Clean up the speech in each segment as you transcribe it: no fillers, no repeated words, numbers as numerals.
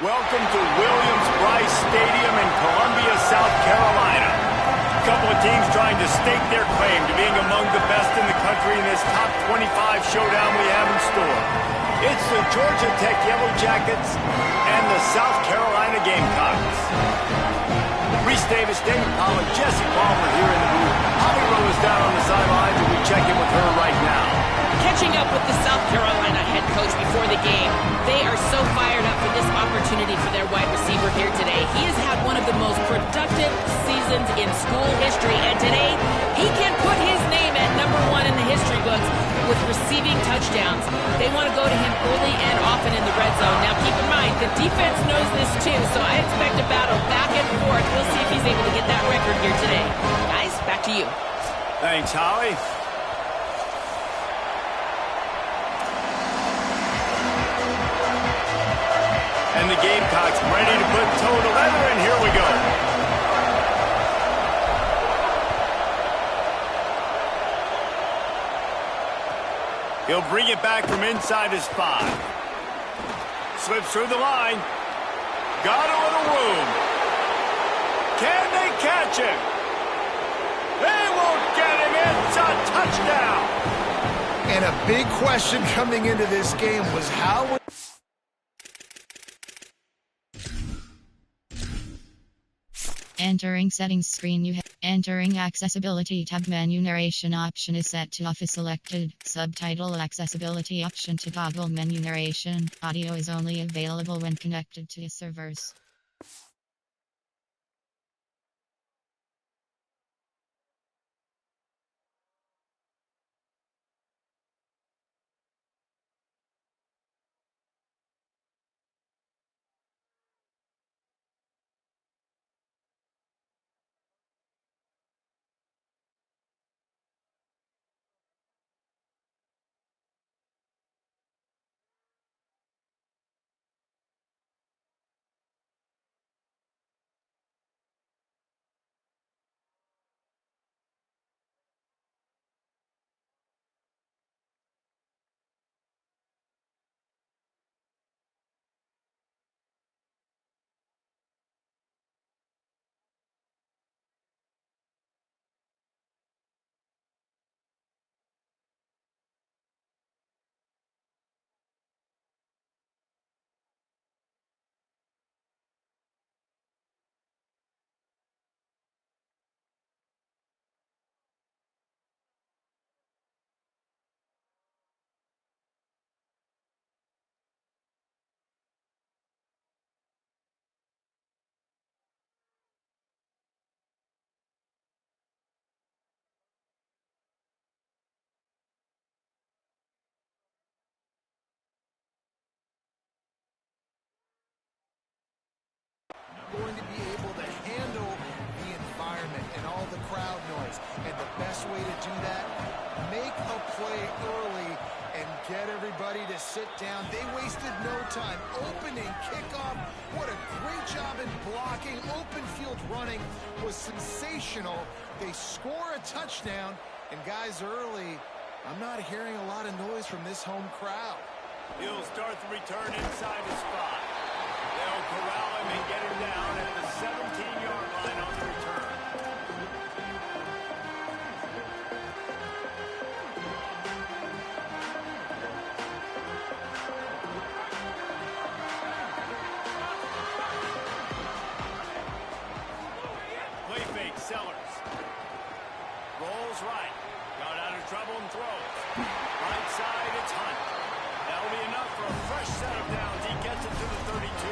Welcome to Williams-Brice Stadium in Columbia, South Carolina. A couple of teams trying to stake their claim to being among the best in the country in this top 25 showdown we have in store. It's the Georgia Tech Yellow Jackets and the South Carolina Gamecocks. Reese Davis, David Pollack, Jesse Palmer here in the booth. Holly Rowe is down on the sidelines, and we check in with her right now. Catching up with the South Carolina head coach before the game, they are so fired up for this opportunity for their wide receiver here today. He has had one of the most productive seasons in school history, and today he can put his name at #1 in the history books with receiving touchdowns. They want to go to him early and often in the red zone. Now keep in mind, the defense knows this too, so I expect a battle back and forth. We'll see if he's able to get that record here today. Guys, back to you. Thanks, Holly. And the Gamecocks ready to put toe to leather, and here we go. He'll bring it back from inside his 5. Slips through the line. Got a little room. Can they catch him? They won't get him. It's a touchdown. And a big question coming into this game was how would... Entering settings screen, you have entering accessibility tab. Menu narration option is set to off is selected. Subtitle accessibility option to toggle menu narration. Audio is only available when connected to servers. going to be able to handle the environment and all the crowd noise. And the best way to do that, make a play early and get everybody to sit down. They wasted no time. Opening kickoff, what a great job in blocking. Open field running was sensational. They score a touchdown, and guys, early, I'm not hearing a lot of noise from this home crowd. He'll start the return inside his spot. They'll corral him and get him down at the 17-yard line on the return. Play fake, Sellers. Rolls right. Got out of trouble and throws. Right side, it's Hunt. That'll be enough for a fresh set of downs. He gets it to the 32.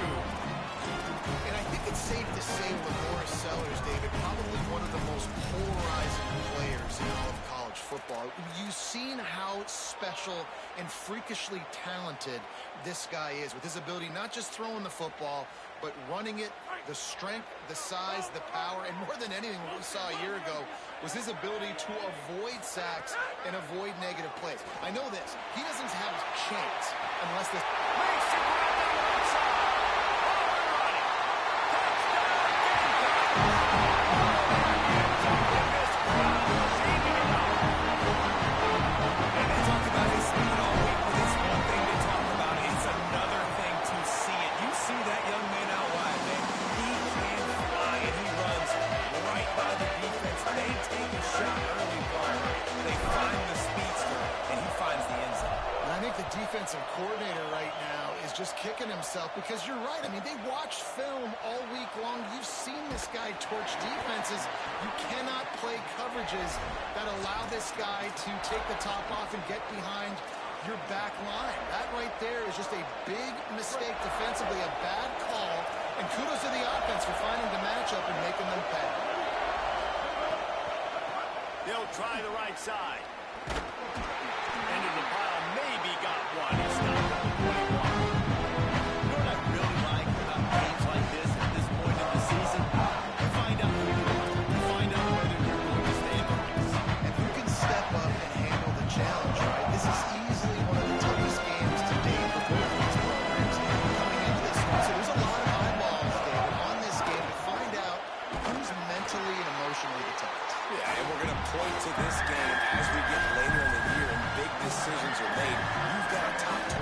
And I think it's safe to say with Morris Sellers, David, probably one of the most polarizing players in all of college football. You've seen how special and freakishly talented this guy is with his ability not just throwing the football, but running it, the strength, the size, the power, and more than anything, what we saw a year ago was his ability to avoid sacks and avoid negative plays. I know this. He doesn't have a chance unless this... Makes the grab on the right side. And they talk about his speed all week, but it's one thing to talk about. It's another thing to see it. You see that young coordinator right now is just kicking himself because you're right. I mean, they watched film all week long. You've seen this guy torch defenses. You cannot play coverages that allow this guy to take the top off and get behind your back line. That right there is just a big mistake defensively, a bad call, and kudos to the offense for finding the matchup and making them pay. They'll try the right side. End of the pile, maybe got one. He stopped at the 21. You know what I really like about games like this at this point in the season? You find out who you are. You find out whether you're going to stay in the race. And who can step up and handle the challenge, right? This is easily one of the toughest games to date for both of these programs coming into this one. So there's a lot of eyeballs, David, on this game to find out who's mentally and emotionally the toughest. Yeah, and we're going to point to this game as we get later in the year and big decisions are made. You've got a top 25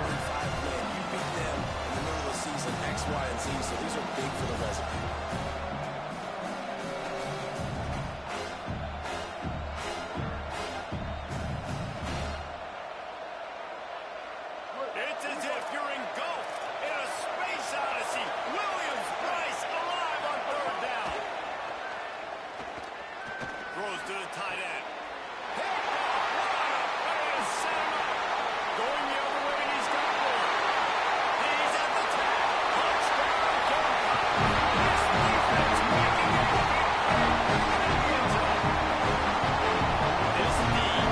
win. You beat them in the middle of the season, X, Y, and Z, so these are big for the resume. It's as if you're engulfed in a space odyssey. Williams, Bryce, alive on third down. Throws to the tight end. Picked off, wide open, and set him up. Going the other way, he's got one. He's at the 10. Touchdown, Gamecocks. This defense making it look This lead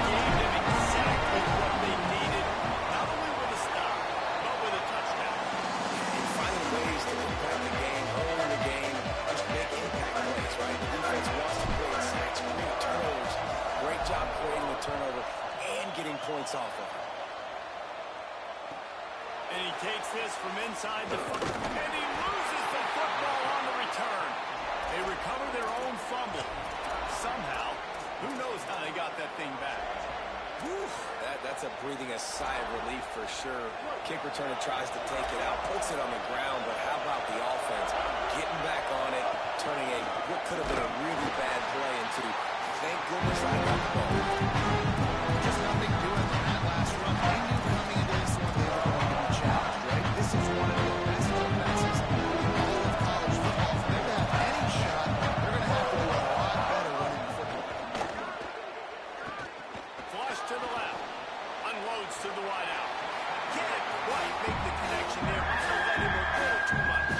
gave them exactly what they needed, not only with a stop, but with a touchdown. And finding ways to impact the game, early in the game, just make impact plays, right? The defense wants to create sacks, create turnovers. Great job creating the turnover and getting points off of it. And he takes this from inside the and he loses the football on the return. They recover their own fumble. Somehow, who knows how they got that thing back. Whew, that's a breathing a sigh of relief for sure. Kick returner tries to take it out, puts it on the ground, but how about the offense getting back on it, turning what could have been a really bad play into, thank goodness I got the ball. Just nothing doing on that last run. They knew coming into this one they were going to be challenged, right? This is one of the best defenses in all of college football. For them to have any shot, they're going to have to do a lot better running the football. Flush to the left. Unloads to the wide out. Can't quite make the connection there, but so let him a little too much.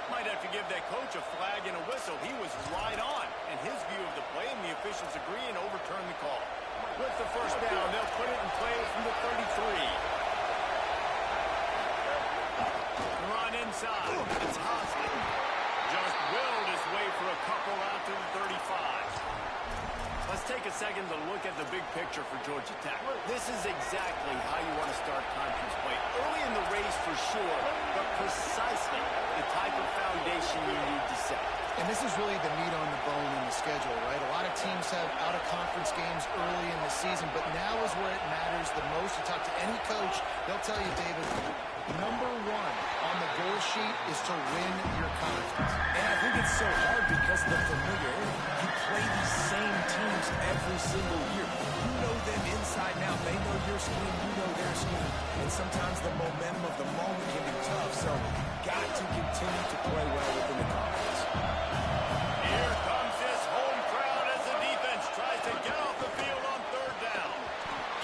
Might have to give that coach a flag and a whistle. He was right on in his view of the play, and the officials agree and overturn the call. With the first down, they'll put it in play from the 33. Run inside. It's Hoskin. Just willed his way for a couple out to the 35. Let's take a second to look at the big picture for Georgia Tech. This is exactly how you want to start conference play. Early in the race for sure, but precisely the type of foundation you need to set. And this is really the meat on the bone in the schedule, right? A lot of teams have out-of-conference games early in the season, but now is where it matters the most. You talk to any coach, they'll tell you, David, number one on the goal sheet is to win your conference. And I think it's so hard because of the familiarity. You play these same teams every single year. You know them inside and out. They know your scheme, you know their scheme. And sometimes the momentum of the moment can be tough. So, got to continue to play well within the conference. Here comes this home crowd as the defense tries to get off the field on third down.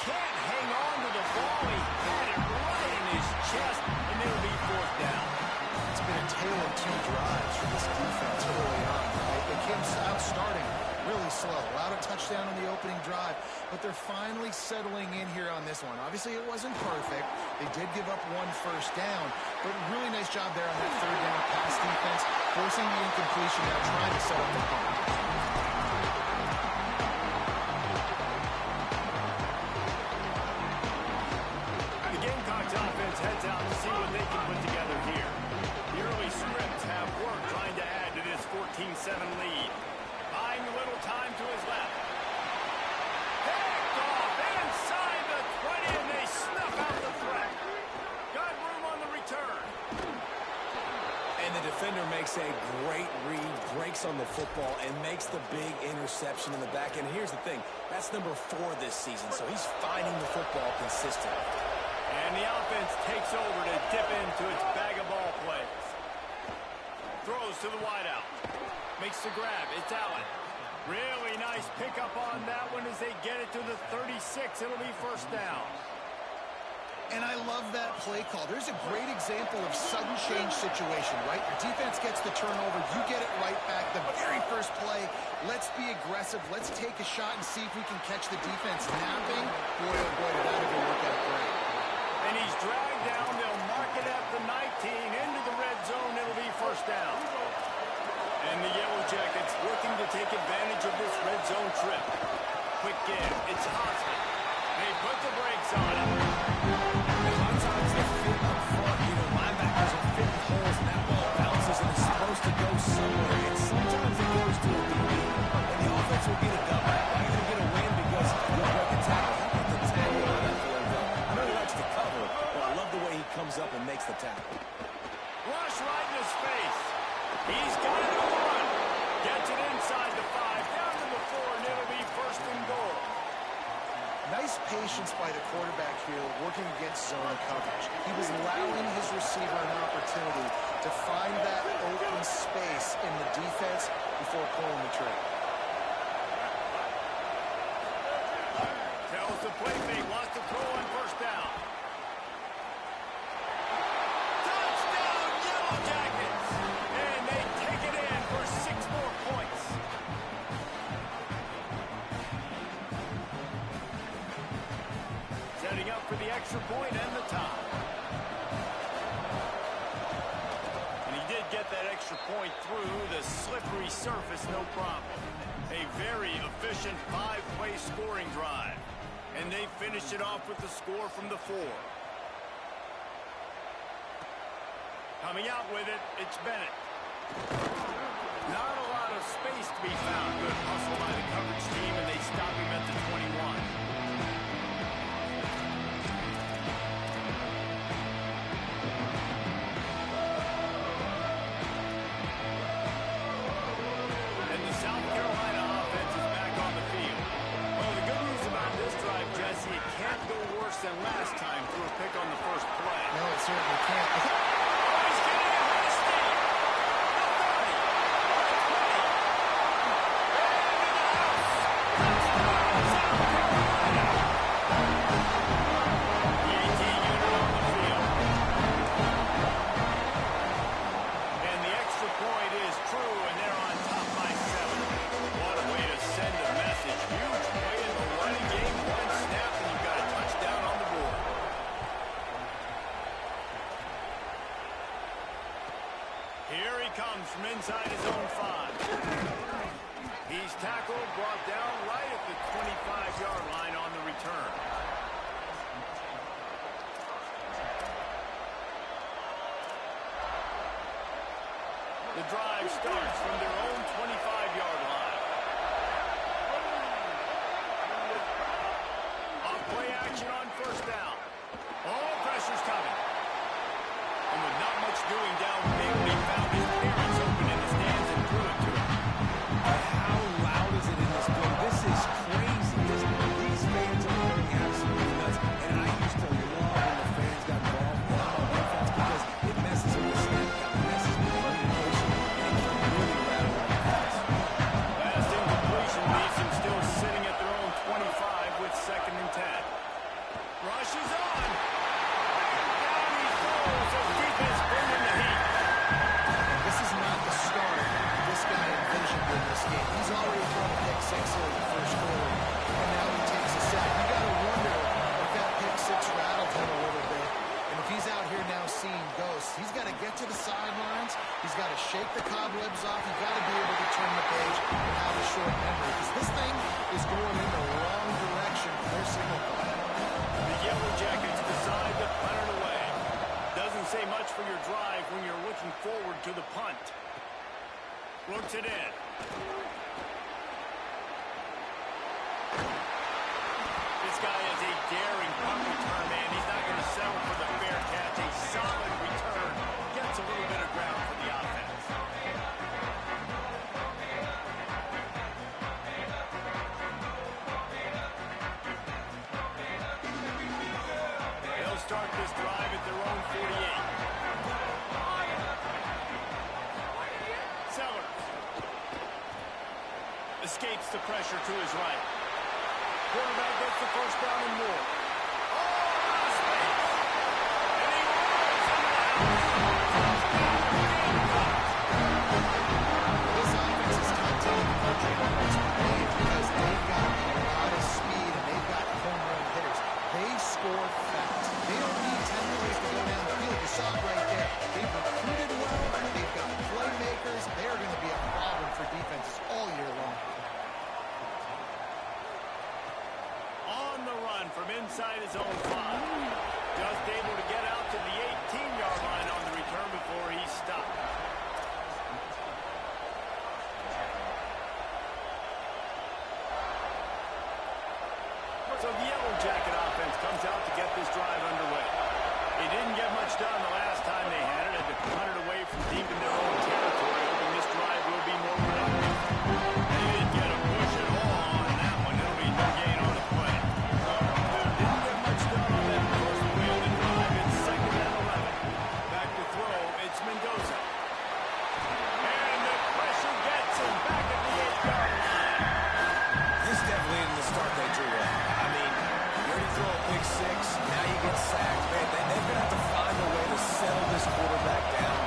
Can't hang on to the ball. He had it right in his chest, and it'll be fourth down. It's been a tale of two drives for this defense early on, right? They came out starting really slow. Allowed a touchdown on the opening drive, but they're finally settling in here on this one. Obviously, it wasn't perfect. They did give up one first down, but really nice job there on that third down pass defense, forcing the incompletion now, trying to set up the punt. The Gamecocks offense heads out to see what they can put together here. The early scripts have worked trying to add to this 14-7 lead. Buying a little time to his left. Picked off and makes a great read, breaks on the football, and makes the big interception in the back. And here's the thing, that's number 4 this season, so he's finding the football consistently. And the offense takes over to dip into its bag of ball plays. Throws to the wideout. Makes the grab. It's Allen. Really nice pickup on that one as they get it to the 36. It'll be first down. And I love that play call. There's a great example of sudden change situation, right? Your defense gets the turnover. You get it right back. The very first play, let's be aggressive. Let's take a shot and see if we can catch the defense napping. Boy, oh boy, did that ever work out great. And he's dragged down. They'll mark it at the 19 into the red zone. It'll be first down. And the Yellow Jackets looking to take advantage of this red zone trip. Quick give. It's Hosman. They put the brakes on him. A lot of times they fit up front. You know, linebackers are fitting holes, and that ball bounces and is supposed to go somewhere. And sometimes it goes to a DB. And the offense will get it done. Why are you going to get a win? Because you'll break the tackle. How about the tackle on that for him, though? I know he likes to cover, but I love the way he comes up and makes the tackle. Rush right in his face. He's got it on the run. Gets it inside the 5, down to the 4, and it'll be first and goal. Nice patience by the quarterback here working against zone coverage. He was allowing his receiver an opportunity to find that open space in the defense before pulling the trigger. Tells the play fake, wants to throw on first down. Touchdown, Yellow Jackets! And they take it in for 6 more points. Setting up for the extra point and the tie. And he did get that extra point through the slippery surface, no problem. A very efficient 5-play scoring drive. And they finished it off with the score from the 4. Coming out with it, it's Bennett. Not a lot of space to be found. Good hustle by the coverage team, and they stop him at the 21. Than last time through a pick on the first play. No, it certainly can't. Oh, he's getting it hasty. The 20. And into the house. Touchdown, South Carolina. The 18 unit on the field. And the extra point is true, and they're on top by 7. What a way to send a message. Huge play in the running game. One snap, and you've got a touchdown on the board. Here he comes from inside his own 5. He's tackled, brought down right at the 25-yard line on the return. The drive starts from their own 25-yard line. Off play action on first down. Oh, pressure's coming. And with not much doing downfield, he found his parents open in the stands and threw it to him. How loud is it in this building? This is crazy. These fans are going absolutely nuts. And I used to love when the fans got involved on defense because it messes with the snap count, it messes with the communication, and it can really rattle on the pass. Last incompletion leaves him still sitting at their own 25 with 2nd and 10. Rush is on. Down he goes. The defense bringing the heat. This is not the start this guy envisioned in this game. He's already thrown a pick 6 here in the first quarter, and now he takes a sack. You got to wonder if that pick 6 rattled him a little bit. And if he's out here now seeing ghosts, he's got to get to the sidelines. He's got to shake the cobwebs off. He's got to be able to turn the page and have a short memory, because this thing is going in the wrong direction for their signal call. The Yellow Jackets decide to punt it away. Doesn't say much for your drive when you're looking forward to the punt. Looks it in. This guy is a daring punt return man. He's not going to settle for the fair catch. A solid return. Gets a little bit of ground for the offense. escapes the pressure to his right. Quarterback gets the first down and more. Oh, out of space. And he rolls into the house. This offense is top 10 in the country in points per game because they've got a lot of speed and they've got home run hitters. They score fast. They don't need 10 plays to go down the field. You saw it right there. They've recruited well. They've got playmakers. They're going to be a problem for defenses all year long. On the run from inside his own 5. Just able to get out to the 18-yard line on the return before he stopped. So the Yellow Jacket offense comes out to get this drive underway. They didn't get much done the last time they had it. Had to punt it away from deep in their own territory, hoping this drive will be more productive. They didn't get a push at all on that one. It'll be no gain on the play. Didn't get much done on that first play of the drive. It's 2nd and 11. Back to throw. It's Mendoza. And the pressure gets him back at the 8-yard line. This definitely isn't the start they drew up. I mean, you already throw a big 6, now you get sacked. Man, they're going to have to find a way to settle this quarterback down,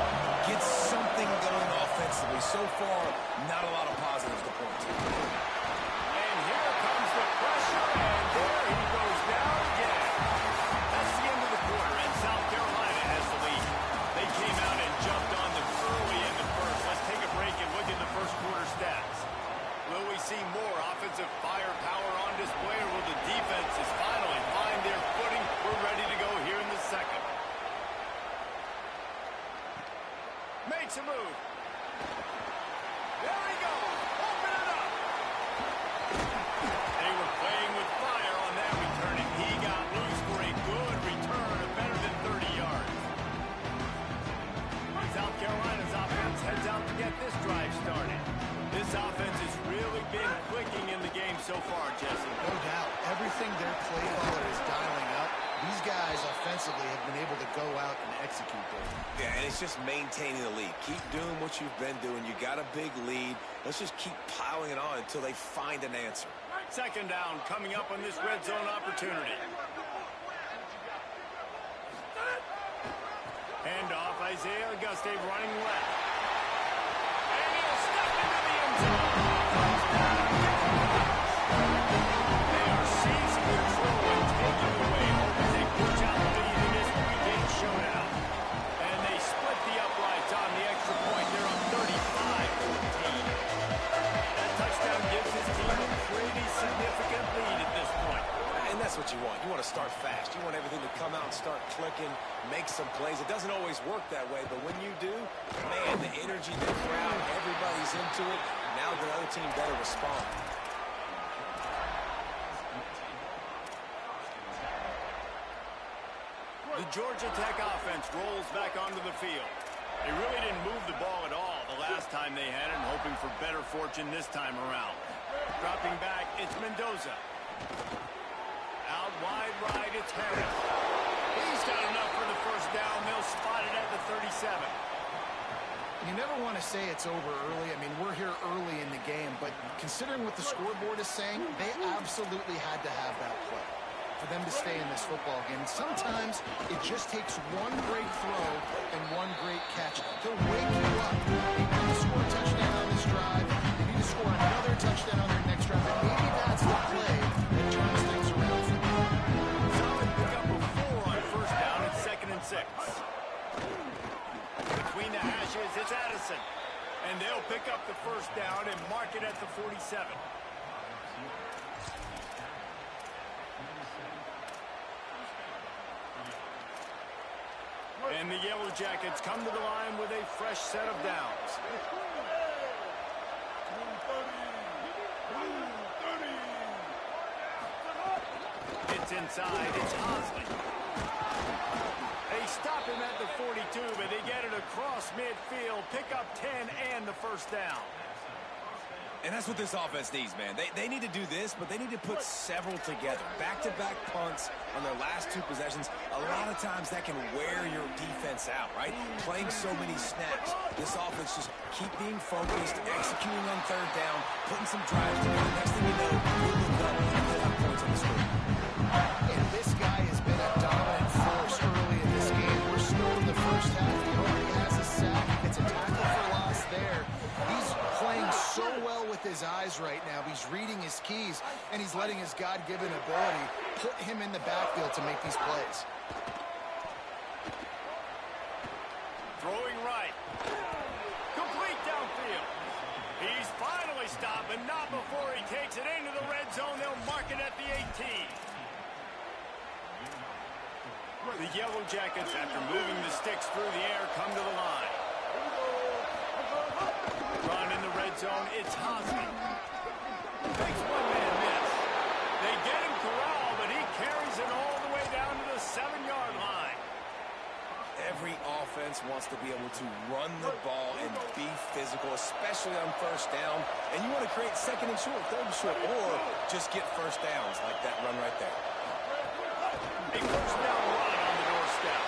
get something going offensively. So far, not a lot of positives to point to. And here comes the pressure, and there he goes down again. That's the end of the quarter, and South Carolina has the lead. They came out and jumped on them early in the first. Let's take a break and look at the first quarter stats. Will we see more offensive firepower on display, or will the defenses finally find their footing? We're ready to go here in the second. Makes a move. There he goes. Open it up. They were playing with fire on that return, and he got loose for a good return of better than 30 yards. South Carolina's offense heads out to get this drive started. This offense has really been clicking in the game so far, Jesse. No doubt. Everything their play caller is dialing up, these guys offensively have been able to go out and execute there. Yeah, and it's just maintaining the lead. Keep doing what you've been doing. You got a big lead. Let's just keep piling it on until they find an answer. 2nd down coming up on this red zone opportunity. Hand off, Isaiah Auguste running left. And he'll step into the end zone. They are seizing control and taking away hope as they push out the lead in this weekend showdown. And they split the uprights on the extra point. They're up 35-14. That touchdown gives his team a pretty significant lead at this point. And that's what you want. You want to start fast. You want everything to come out and start clicking, make some plays. It doesn't always work that way, but when you do, man, the energy, the crowd, everybody's into it. Now the other team better respond. The Georgia Tech offense rolls back onto the field. They really didn't move the ball at all the last time they had it, and hoping for better fortune this time around. Dropping back, it's Mendoza. Out wide right, it's Harris. He's got enough for the first down. They'll spot it at the 37. You never want to say it's over early. I mean, we're here early in the game, but considering what the scoreboard is saying, they absolutely had to have that play for them to stay in this football game. And sometimes it just takes one great throw and one great catch. They'll wake you up. They need to score a touchdown on this drive. They need to score another touchdown on their next drive. And maybe that's the play that turns things around for them. Solid pickup of 4 on first down. It's 2nd and 6. Between the hashes, it's Addison. And they'll pick up the first down and mark it at the 47. And the Yellow Jackets come to the line with a fresh set of downs. It's inside. It's Hosley. They stop him at the 42, but they get it across midfield. Pick up 10 and the first down. And that's what this offense needs, man. They need to do this, but they need to put several together. Back-to-back punts on their last 2 possessions. A lot of times that can wear your defense out, right? Playing so many snaps. This offense just keep being focused, executing on 3rd down, putting some drives together. Next thing you know, you look up and you'll have points on the screen. And this guy has been a dominant force early in this game. We're still in the first half. He already has a sack. It's a tackle for loss there. He's playing so well with his eyes right now. He's reading his keys, and he's letting his God-given ability put him in the backfield to make these plays. Throwing right. Complete downfield. He's finally stopped, but not before he takes it into the red zone. They'll mark it at the 18. The Yellow Jackets, after moving the sticks through the air, come to the line. Run in the red zone, it's Hosmer. Makes one-man miss. They get him corralled, but he carries it all the way down to the 7-yard line. Every offense wants to be able to run the ball and be physical, especially on 1st down. And you want to create 2nd and short, 3rd and short, or just get 1st downs like that run right there. A 1st down run on the doorstep.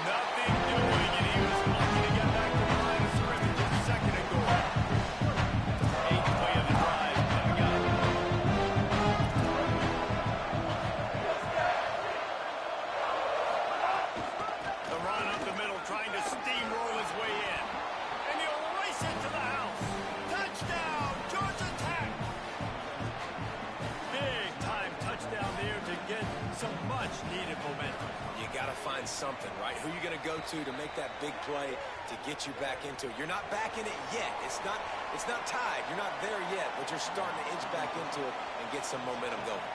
Nothing doing, and he was lucky to get back to the line of scrimmage at 2nd and goal. 8th play of the drive coming up. The run up the middle, trying to steamroll his way in. And he'll race it to the house. Touchdown, Georgia Tech! Big time touchdown there to get some much-needed momentum. You got to find something, right? Who are you going to go to make that big play to get you back into it? You're not back in it yet. It's not tied. You're not there yet, but you're starting to inch back into it and get some momentum going.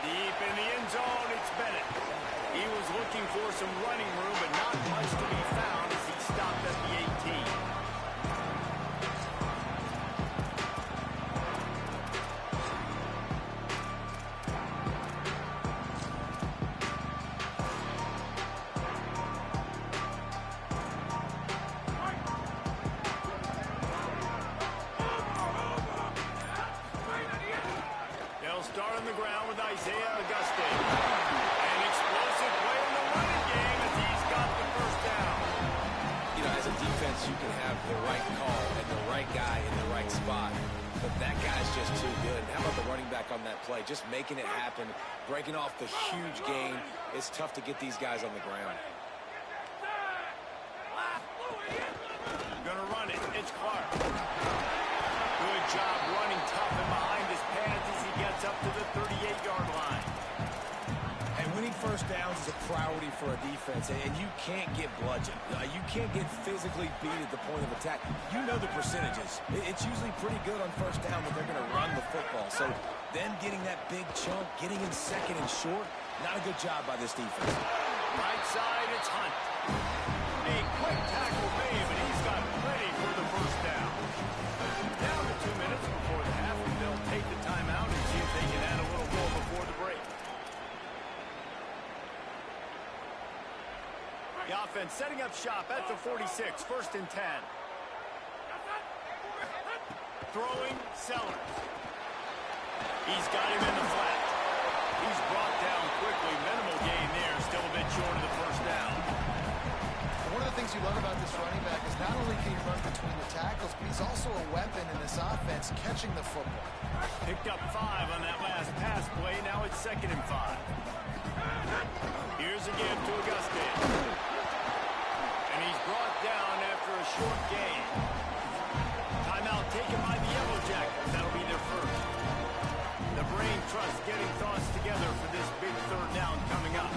Deep in the end zone, it's Bennett. He was looking for some running room, but not much to be found as he stopped at the 18. Start on the ground with Isaiah Auguste. An explosive play in the running game as he's got the 1st down. You know, as a defense, you can have the right call and the right guy in the right spot, but that guy's just too good. How about the running back on that play? Just making it happen, breaking off the huge gain. It's tough to get these guys on the ground. Gonna run it. It's Clark. Good job running tough and behind his pads as he gets up to the 38-yard line. And winning 1st downs is a priority for a defense, and you can't get bludgeoned. You can't get physically beat at the point of attack. You know the percentages. It's usually pretty good on 1st down, but they're going to run the football. So them getting that big chunk, getting in 2nd and short, not a good job by this defense. Right side, it's Hunt. A quick tackle made, but he's got plenty for the 1st down. Down to 2 minutes before the half, and they'll take the timeout and see if they can add a little more before the break. The offense setting up shop at the 46, 1st and 10. Throwing, Sellers. He's got him in the flat. He's brought down quickly. Minimal gain there, still a bit short of the 1st down. One of the things you love about this running back is not only can he run between the tackles, but he's also a weapon in this offense, catching the football. Picked up 5 on that last pass play. Now it's 2nd and 5. Here's a give to Auguste. And he's brought down after a short gain. Timeout taken by the Yellow Jackets. That'll be their first. The brain trust getting thoughts together for this big 3rd down coming up.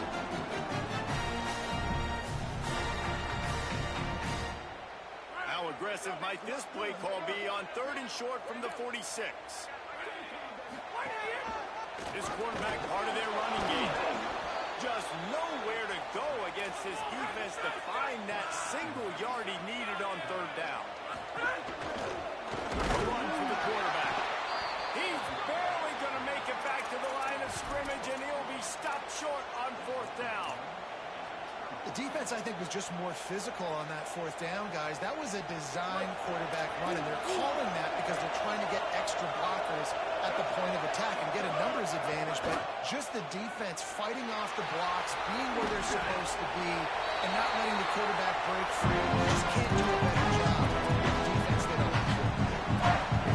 How aggressive might this play call be on 3rd and short from the 46? This quarterback part of their running game. Just nowhere to go against his defense to find that single yard he needed on 3rd down. A run for the quarterback. He's barely going to make it back to the line of scrimmage, and he'll be stopped short on 4th down. defense, I think, was just more physical on that fourth down, guys. That was a design quarterback run, and they're calling that because they're trying to get extra blockers at the point of attack and get a numbers advantage, but just the defense fighting off the blocks, being where they're supposed to be, and not letting the quarterback break free. You just can't do a better job with the defense they don't have.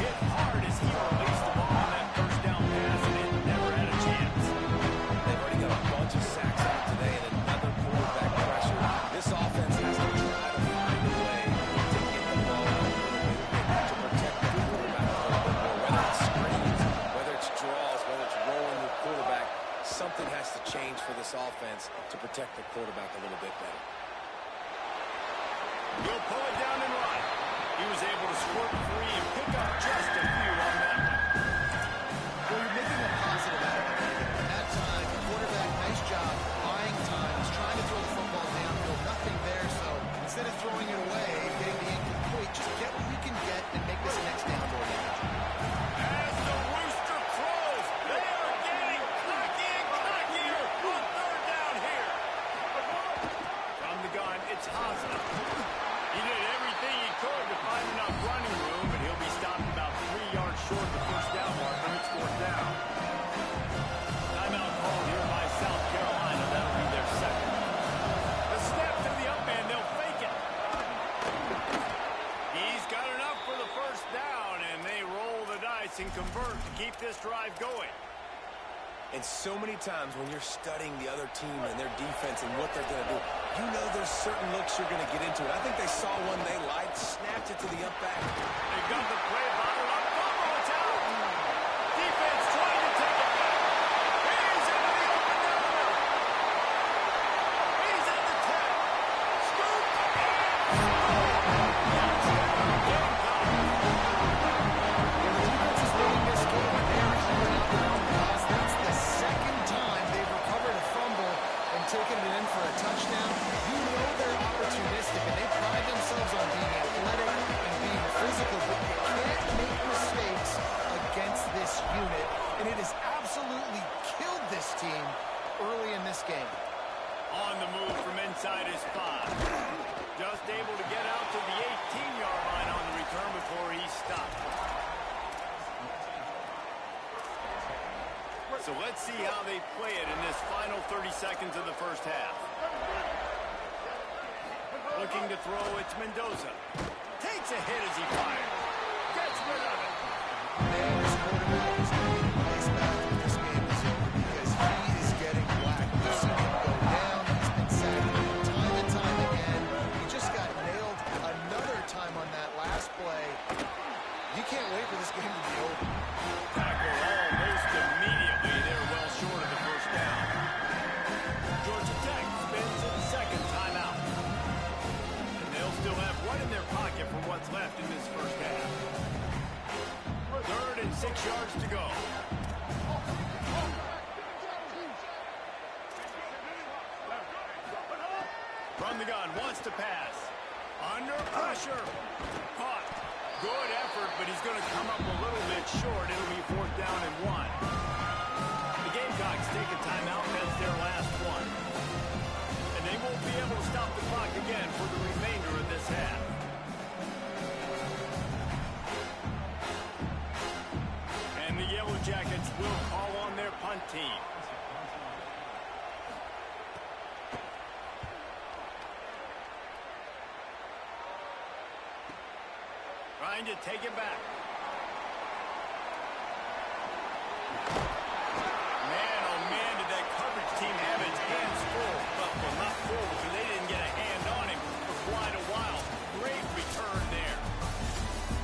Hit hard as he released the ball on that first down pass, and it never had a chance. They've already got a bunch of sacks out today and another quarterback pressure. This offense has to try to find a way to get the ball out a little bit and to protect the quarterback a little bit more. Whether it's screens, whether it's draws, whether it's rolling the quarterback, something has to change for this offense to protect the quarterback a little bit better. He'll pull it down and run. He was able to squirt free and pick up just a few on that one. Well, you're making a positive out of it. And that time, the quarterback, nice job, buying time. He's trying to throw the football downfield, nothing there. So instead of throwing it away, getting the incomplete, just get what you can get and make this next down more manageable. As the rooster crows, they are getting cocky and cockier on third down here. From the gun, it's Haza. He did everything he could to find enough running room, but he'll be stopped about 3 yards short of the first down marker. It's fourth down. Timeout called here by South Carolina. That'll be their second. The snap to the up man. They'll fake it. He's got enough for the first down, and they roll the dice and convert to keep this drive going. And so many times when you're studying the other team and their defense and what they're going to do, you know there's certain looks you're going to get into. And I think they saw one they liked, snapped it to the up back. They got the play bottled up. Fumble, it's out. Defense trying to take it back. He's into the open number. He's at the 10. Scoop. The defense is winning this game, but they're coming out their own cause. That's the second time they've recovered a fumble and taken it in for a touchdown. You know they're opportunistic, and they pride themselves on being athletic and being physical, but you can't make mistakes against this unit, and it has absolutely killed this team early in this game. On the move from inside his 5. Just able to get out to the 18-yard line on the return before he stopped. So let's see how they play it in this final 30 seconds of the first half. Looking to throw, it's Mendoza. Takes a hit as he fires. Gets rid of it. Man, this quarterback is going to be placed back when this game is over because he is getting whacked. You've seen him go down. He's been sacked time and time again. He just got nailed another time on that last play. You can't wait for this game to be over. Tackle almost immediately. They're well short of the first down. Georgia Tech spins its second timeout. And they'll still have one in their pocket for what's left in this first half. 3rd and 6 yards to go. From the gun, wants to pass. Under pressure. Caught. Good effort, but he's going to come up a little bit short. It'll be 4th down and 1. The Gamecocks take a timeout. That's their last one. And they won't be able to stop the clock again for the remainder of this half. And the Yellow Jackets will call on their punt team. Trying to take it back. Man, oh man, did that coverage team have its hands full. Well, not full because they didn't get a hand on him for quite a while. Great return there.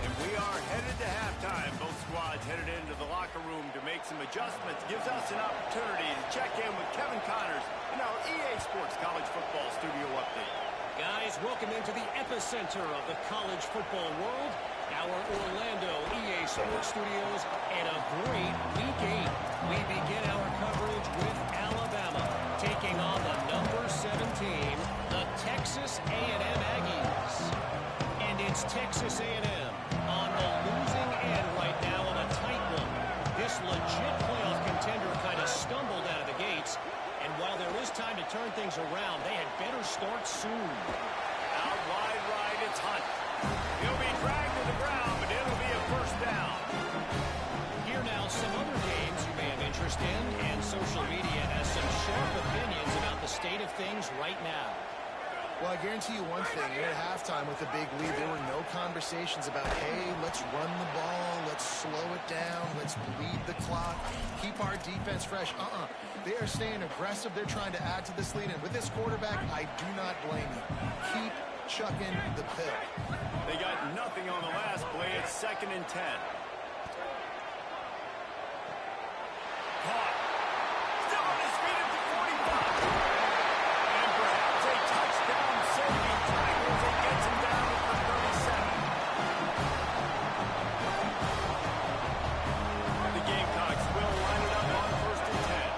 And we are headed to halftime. Both squads headed into the locker room to make some adjustments. Gives us an opportunity to check in with Kevin Connors in our EA Sports College Football Studio Update. Guys, welcome into the epicenter of the college football world, our Orlando EA Sports Studios, and a great Week 8. We begin our coverage with Alabama taking on the number 7 team, the Texas A&M Aggies. And it's Texas A&M on the losing end right now on a tight one. This legit playoff contender kind of stumbled out of the gates. And while there is time to turn things around, they had better start soon. Out wide right, it's Hunt. He'll be dragged to the ground, but it'll be a first down. Here now, some other games you may have interest in, and social media has some sharp opinions about the state of things right now. Well, I guarantee you one thing. You're at halftime with a big lead. There were no conversations about, hey, let's run the ball, let's slow it down, let's bleed the clock, keep our defense fresh. They are staying aggressive. They're trying to add to this lead. And with this quarterback, I do not blame you. Keep chucking the pill. They got nothing on the last play. It's 2nd and 10. Caught. Still on his feet at the 45. And perhaps a touchdown saving tackle as he gets him down at the 37. The Gamecocks will line it up on 1st and 10.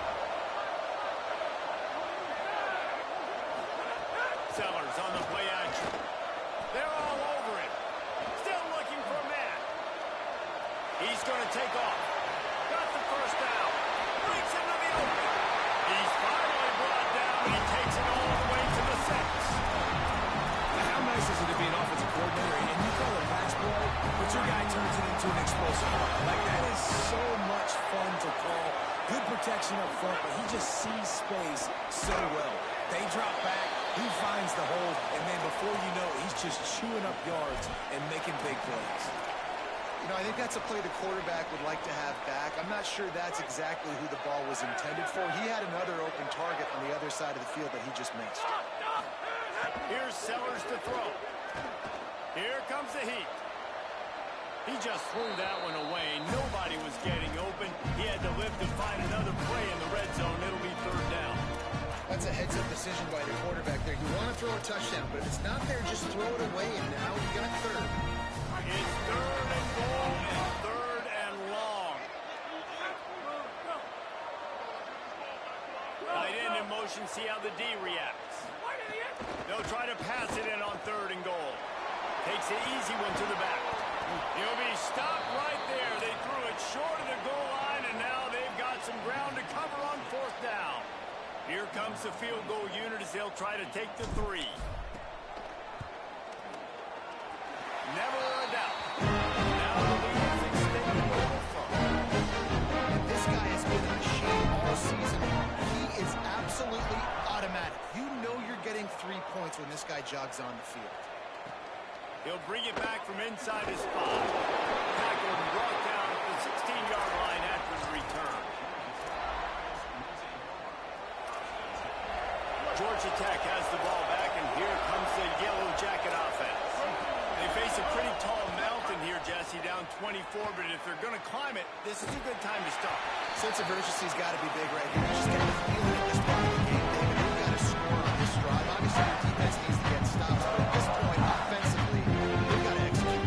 Sellers on the play action. They're all over him. Still looking for a man. He's going to take off. Got the first down. Breaks into the open. He's finally brought down, and he takes it all the way to the 6. How nice is it to be an offensive coordinator and you call a pass play, but your guy turns it into an explosive run? Like, that is so much fun to call. Good protection up front, but he just sees space so well. They drop back, he finds the hole, and then before you know it, he's just chewing up yards and making big plays. You know, I think that's a play the quarterback would like to have back. I'm not sure that's exactly who the ball was intended for. He had another open target on the other side of the field that he just missed. Here's Sellers to throw. Here comes the heat. He just threw that one away. Nobody was getting open. He had to live to find another play in the red zone. It'll be 3rd down. That's a heads-up decision by the quarterback there. You want to throw a touchdown, but if it's not there, just throw it away, and now you got 3rd. It's 3rd and goal and 3rd and long. Tight end in motion, see how the D reacts. They'll try to pass it in on 3rd and goal. Takes the easy one to the back. He'll be stopped right there. They threw it short of the goal line, and now they've got some ground to cover on 4th down. Here comes the field goal unit as they'll try to take the 3. Never a doubt. Now the lead is extended a little further. And this guy has been a machine all season long. He is absolutely automatic. You know you're getting 3 points when this guy jogs on the field. He'll bring it back from inside his spot. Tackled and brought down at the 16-yard line after the return. Georgia Tech has the ball back, and here comes the Yellow Jacket offense. They face a pretty tall mountain here, Jesse, down 24, but if they're going to climb it, this is a good time to start. Sense of urgency's got to be big right here. Just get the feeling at this point of the game, David. You've got to score on this drive. Obviously, your defense needs to get stops, but at this point, offensively, you've got to execute.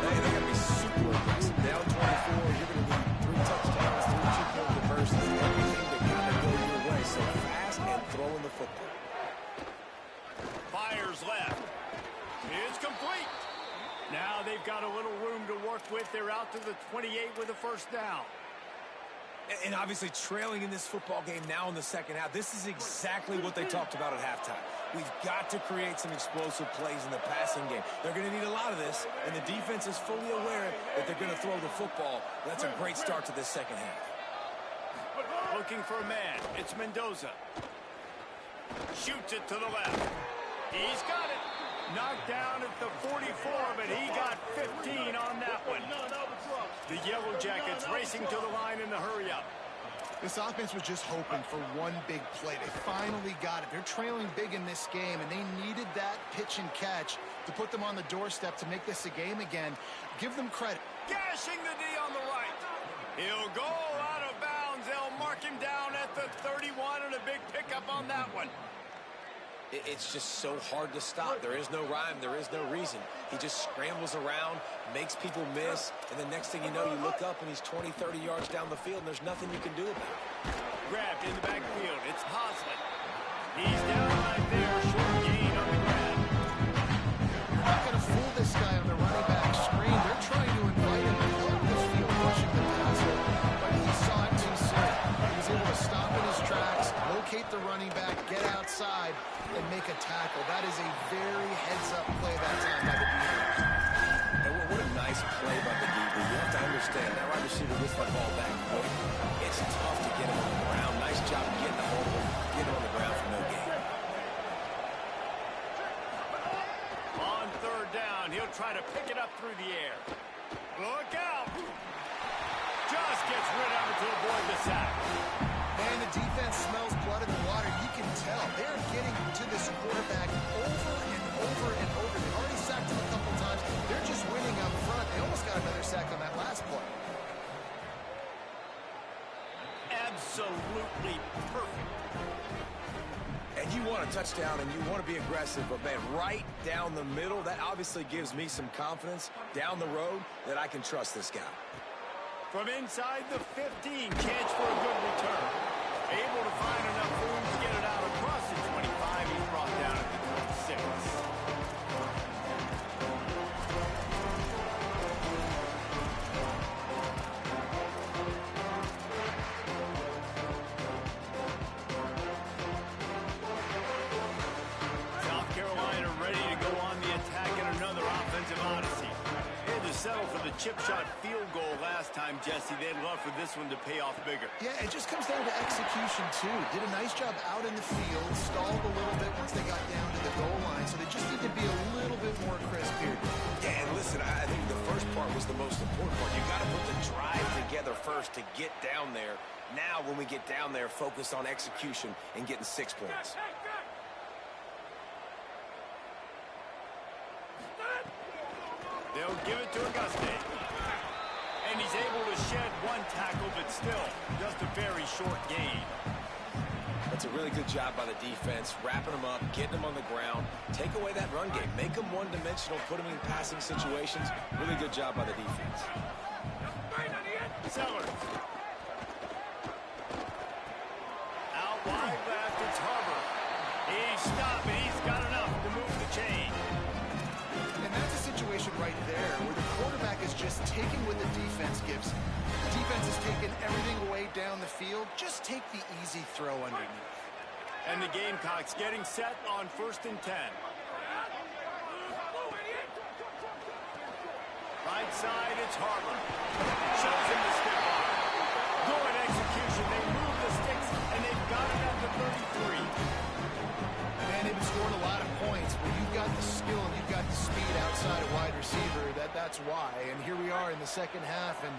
They got to be super aggressive. Down 24, you're going to need 3 touchdowns, 3 2-point conversions, everything that got to go your way. So fast and throwing the football. Fires left. It's complete. Now they've got a little room to work with. They're out to the 28 with a first down. And obviously trailing in this football game now in the second half. This is exactly what they talked about at halftime. We've got to create some explosive plays in the passing game. They're going to need a lot of this, and the defense is fully aware that they're going to throw the football. That's a great start to this second half. Looking for a man. It's Mendoza. Shoots it to the left. He's got it. Knocked down at the 44, but he got 15 on that one. The Yellow Jackets racing to the line in the hurry-up. This offense was just hoping for one big play. They finally got it. They're trailing big in this game, and they needed that pitch and catch to put them on the doorstep to make this a game again. Give them credit. Gashing the D on the right. He'll go out of bounds. They'll mark him down at the 31, and a big pickup on that one. It's just so hard to stop. There is no rhyme. There is no reason. He just scrambles around, makes people miss, and the next thing you know, you look up and he's 20, 30 yards down the field, and there's nothing you can do about it. Grabbed in the backfield. It's Hosley. He's down right there. Short gain on the grab. You're not going to fool this guy on the running back screen. They're trying to invite him to plug the field, rushing the passer, but he saw it too soon. He was able to stop in his tracks, locate the running back, get outside, and tackle. That is a very heads-up play that time by the defense. And what a nice play by the DB. You have to understand, that wide receiver gets that ball back quick. It's tough to get him on the ground. Nice job getting a hold of him, get him on the ground for no gain. On third down, he'll try to pick it up through the air. Look out! Just gets rid of it to avoid the sack. Man, the defense smells blood in the water. You can tell. They're getting to this quarterback over and over and over. They've already sacked him a couple times. They're just winning up front. They almost got another sack on that last play. Absolutely perfect. And you want a touchdown and you want to be aggressive, but man, right down the middle, that obviously gives me some confidence down the road that I can trust this guy. From inside the 15, chance for a good return. Able to find enough room to get it out across the 25. He's brought down at the 26. South Carolina ready to go on the attack in another offensive odyssey. They had to settle for the chip shot field goal last time, Jesse. They'd love for this one to pay off bigger. Yeah, it just comes down to execution, too. Did a nice job out in the field, stalled a little bit once they got down to the goal line, so they just need to be a little bit more crisp here. Yeah, and listen, I think the first part was the most important part. You got to put the drive together first to get down there. Now, when we get down there, focus on execution and getting 6 points. They'll give it to Auguste. And he's able to shed one tackle, but still, just a very short gain. That's a really good job by the defense, wrapping them up, getting them on the ground, take away that run game, make them one-dimensional, put them in passing situations. Really good job by the defense. Sellers. Out wide left, it's Harbor. He's stopped, and he's got enough to move the chain. And that's a situation right there where the quarterback is just taking what the defense gives him. The defense is taking everything away down the field. Just take the easy throw underneath. And the Gamecocks getting set on 1st and 10. Right side, it's Harbor. Shows him the stick arm. Good execution. They move the sticks, and they've got it at the 33. Man, they've been scoring a lot of points. When you've got the skill and you've got the speed outside of wide receiver, that's why. And here we are in the second half, and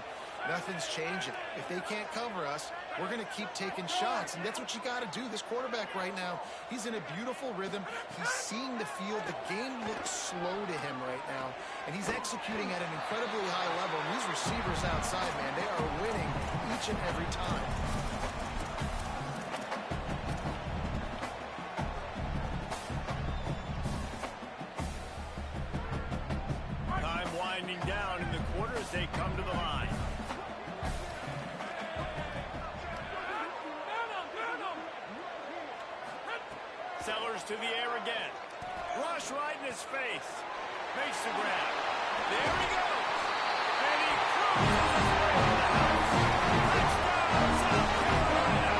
nothing's changing. If they can't cover us, we're going to keep taking shots, and that's what you got to do. This quarterback right now, he's in a beautiful rhythm. He's seeing the field. The game looks slow to him right now, and he's executing at an incredibly high level. And these receivers outside, man, they are winning each and every time. Time winding down in the quarter as they come to the line. Sellers to the air again. Rush right in his face. Makes the grab. There he goes. And he cruises his way to the house. Touchdown, South Carolina.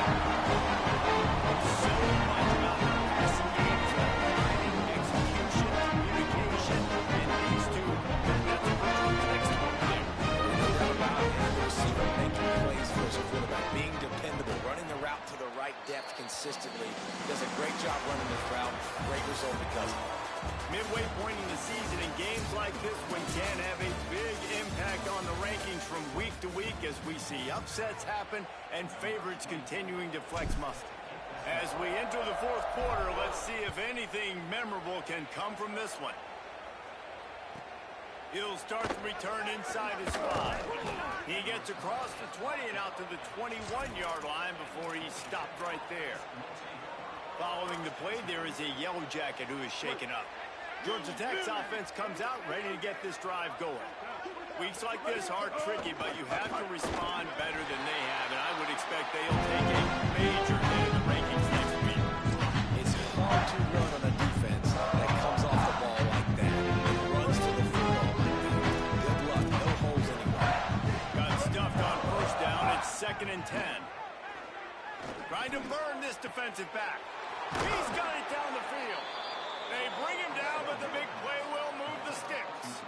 So much about the passing game is about timing, execution, communication, and these two, that's a virtual textbook there. No doubt about it. The receiver making plays for his quarterback, being dependable, running the route to the right depth consistently. Does a great job running this route. Great result because of it. Midway point in the season, and games like this one can have a big impact on the rankings from week to week as we see upsets happen and favorites continuing to flex muscle. As we enter the fourth quarter, let's see if anything memorable can come from this one. He'll start the return inside his 5. He gets across the 20 and out to the 21-yard line before he's stopped right there. Following the play, there is a Yellow Jacket who is shaken up. Georgia Tech's offense comes out ready to get this drive going. Weeks like this are tricky, but you have to respond better than they have, and I would expect they'll take a major hit in the rankings next week. It's hard to run on a defense that comes off the ball like that and runs to the football like that. Good luck. No holes anywhere. Got stuffed on first down. It's 2nd and 10. Trying to burn this defensive back. He's got it down the field. They bring him down, but the big play will move the sticks.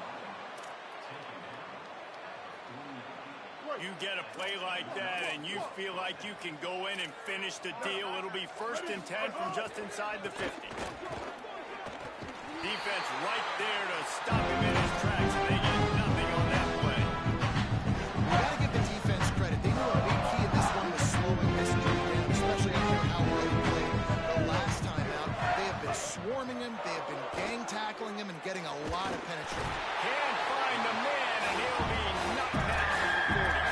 You get a play like that, and you feel like you can go in and finish the deal. It'll be 1st and 10 from just inside the 50. Defense right there to stop him in his tracks, and they get nothing on that play. You got to give the defense credit. They knew a big key in this one was slowing this dude down, especially after how well he played the last time out. They have been swarming him, they have been gang tackling him, and getting a lot of penetration. Can't find the man, and he'll be knocked down to the 40.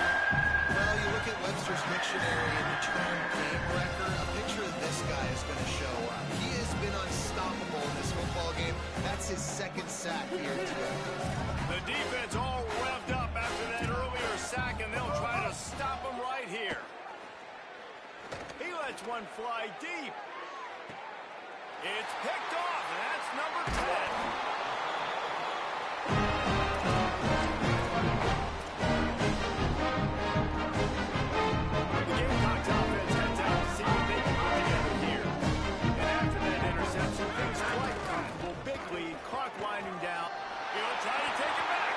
Well, you look at Webster's dictionary and the term game wrecker, a picture of this guy is going to show up. He has been unstoppable in this football game. That's his 2nd sack here today. The defense all revved up after that earlier sack, and they'll try to stop him right here. He lets one fly deep. It's picked off, and that's number 10. Winding down. He'll try to take it back.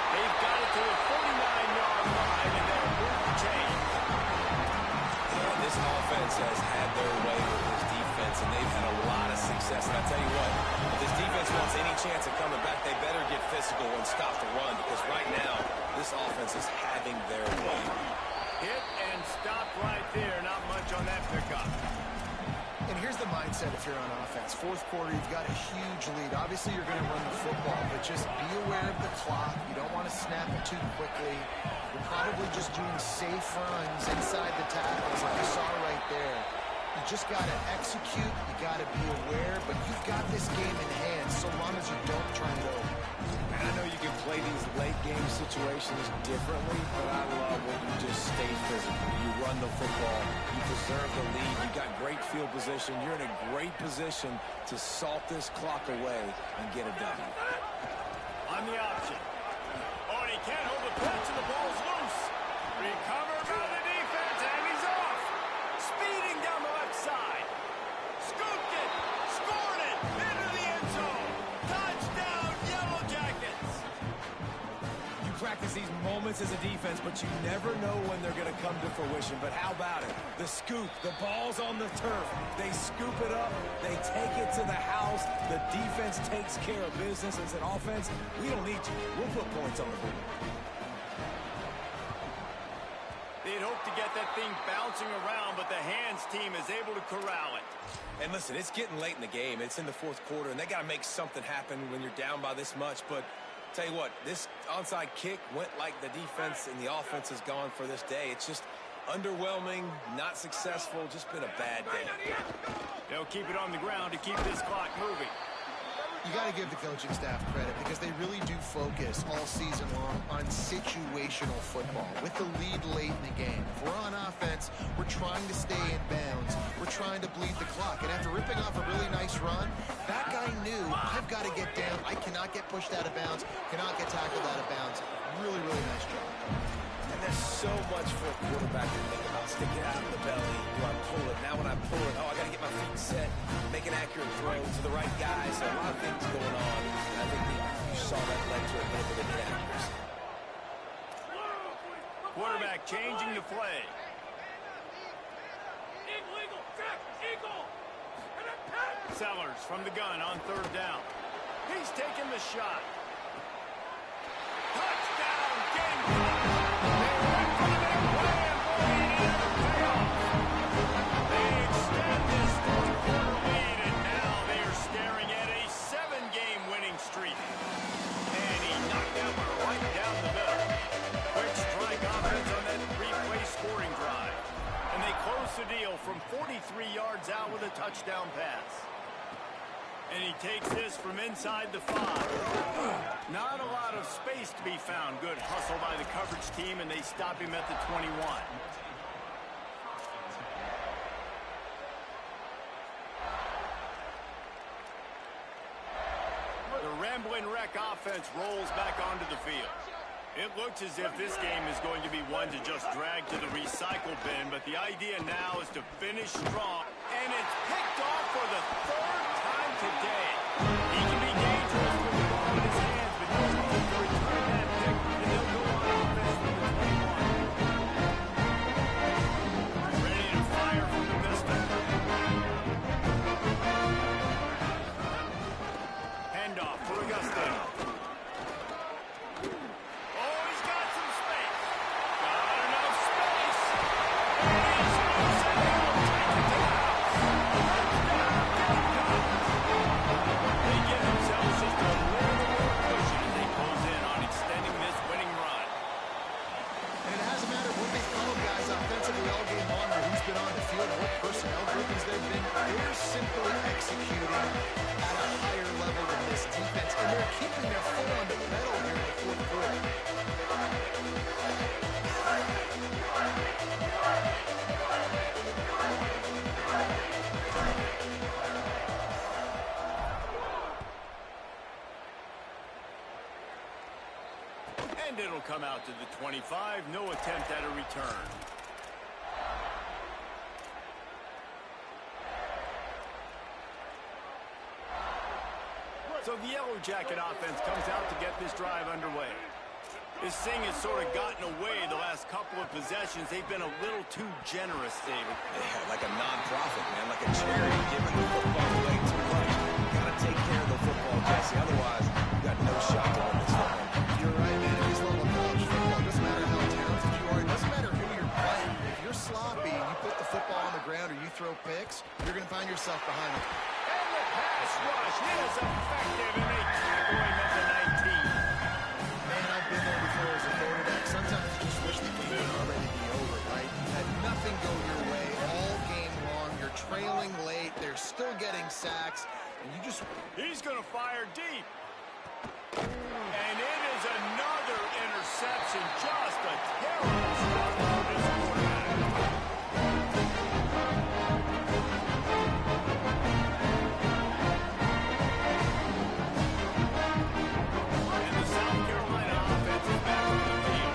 They've got it to a 49-yard line, and they'll move the chain. Yeah, this offense has had their way with this defense, and they've had a lot of success. And I tell you what, if this defense wants any chance of coming back, they better get physical and stop the run, because right now, this offense is having their way. Hit and stopped right there. Not much on that pickup. And here's the mindset if you're on offense. 4th quarter, you've got a huge lead. Obviously, you're going to run the football, but just be aware of the clock. You don't want to snap it too quickly. You're probably just doing safe runs inside the tackles, like you saw right there. You just got to execute. You got to be aware, but you've got this game in hand so long as you don't turn it over. And I know you can play these late-game situations differently, but I love when you just stay physical. You run the football. You preserve the lead. You got great field position. You're in a great position to salt this clock away and get a W. On the option. Oh, and he can't hold the pitch, and the ball's loose. Recovered by the defense, and he's off. Speeding down the left side. Scooped it. Scored it. Into the end zone. Touchdown, Yellow Jackets. You practice these moments as a defense, but you never know when they're going to come to fruition. But how about it? The scoop, the ball's on the turf. They scoop it up. They take it to the house. The defense takes care of business. As an offense, we don't need you. We'll put points on the board. They'd hope to get that thing bouncing around, but the hands team is able to corral it. And listen, it's getting late in the game. It's in the 4th quarter, and they got to make something happen when you're down by this much. But tell you what, this onside kick went like the defense and the offense is gone for this day. It's just underwhelming, not successful, just been a bad day. They'll keep it on the ground to keep this clock moving. You got to give the coaching staff credit because they really do focus all season long on situational football with the lead late in the game. If we're on offense, we're trying to stay in bounds. We're trying to bleed the clock. And after ripping off a really nice run, that guy knew, I've got to get down. I cannot get pushed out of bounds, cannot get tackled out of bounds. Really, really nice job. And there's so much for a quarterback to think about. Stick it out of the belly. Do I pull it? Now when I pull it, I got to get my feet set, make an accurate throw to the right guy. So a lot of things going on. And I think you saw that led to a little bit of inaccuracy. Quarterback changing the play. Sellers from the gun on 3rd down. He's taking the shot. Touchdown, game. They extend this 4th quarter lead, and now they are staring at a 7-game winning streak. And he knocked that one right down the middle. Quick strike offense on that 3-play scoring drive. And they close the deal from 43 yards out with a touchdown pass. And he takes this from inside the 5. Not a lot of space to be found. Good hustle by the coverage team, and they stop him at the 21. The rambling wreck offense rolls back onto the field. It looks as if this game is going to be one to just drag to the recycle bin, but the idea now is to finish strong, and it's picked off for the 3rd And it'll come out to the 25. No attempt at a return. So the Yellow Jacket offense comes out to get this drive underway. This thing has sort of gotten away the last couple of possessions. They've been a little too generous, David. Yeah, like a non-profit, man, like a charity, giving the football away too much. You got to take care of the football, Jesse. Otherwise, you got no shot to win this one. You're right, man. At this level of college football, it doesn't matter how talented you are. It doesn't matter who you're playing. If you're sloppy and you put the football on the ground or you throw picks, you're going to find yourself behind them. And the pass rush is effective, and they tackle him at the 19. Man, I've been there before as a quarterback. Sometimes you just wish the game would already be over, right? You had nothing go your way all game long. You're trailing late. They're still getting sacks. And you just... He's going to fire deep. And it is another interception. Just a terrible start for this quarterback. And the South Carolina offense is back on the field.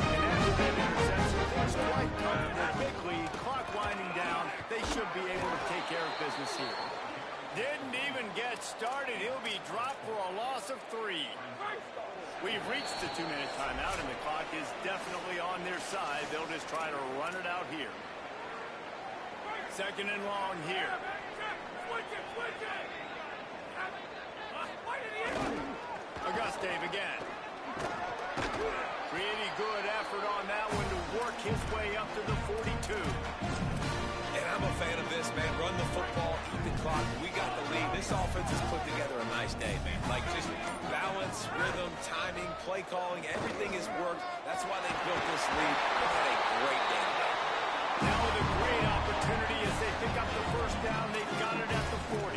And after that interception, things quite comfortable. Big lead, clock winding down. They should be able to take care of business here. Didn't even get started. He'll be dropped for a loss of 3. We've reached the 2-minute timeout, and the clock is definitely on their side. They'll just try to run it out here. Second and long here. Augustave again. Pretty good effort on that one to work his way up to the 42. And I'm a fan of this, man. Run the football, eat the clock. We got the lead. This offense has put together a nice day, man. Like, just balance, rhythm, timing, play calling, everything has worked. That's why they built this lead. They've had a great day today. Now with a great opportunity as they pick up the first down. They've got it at the 40.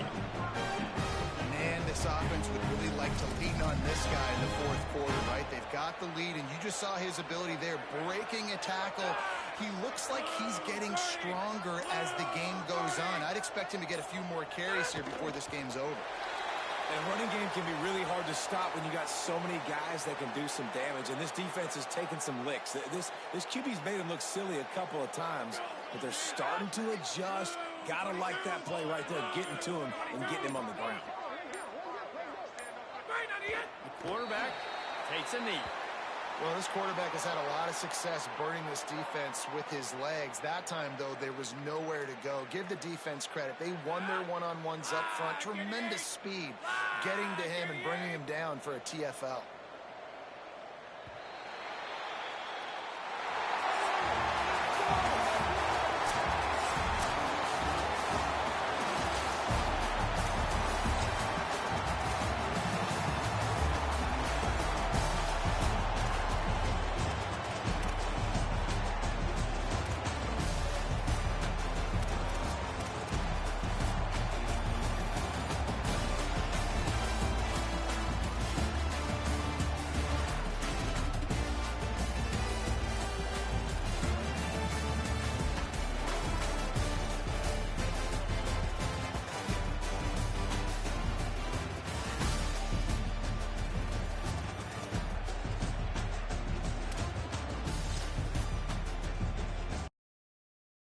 Man, this offense would really like to lean on this guy in the fourth quarter, right? They've got the lead, and you just saw his ability there, breaking a tackle. He looks like he's getting stronger as the game goes on. I'd expect him to get a few more carries here before this game's over. And running game can be really hard to stop when you got so many guys that can do some damage. And this defense is taking some licks. This QB's made him look silly a couple of times, but they're starting to adjust. Gotta like that play right there, getting to him and getting him on the ground. The quarterback takes a knee. Well, this quarterback has had a lot of success burning this defense with his legs. That time, though, there was nowhere to go. Give the defense credit. They won their one-on-ones up front. Tremendous speed getting to him and bringing him down for a TFL.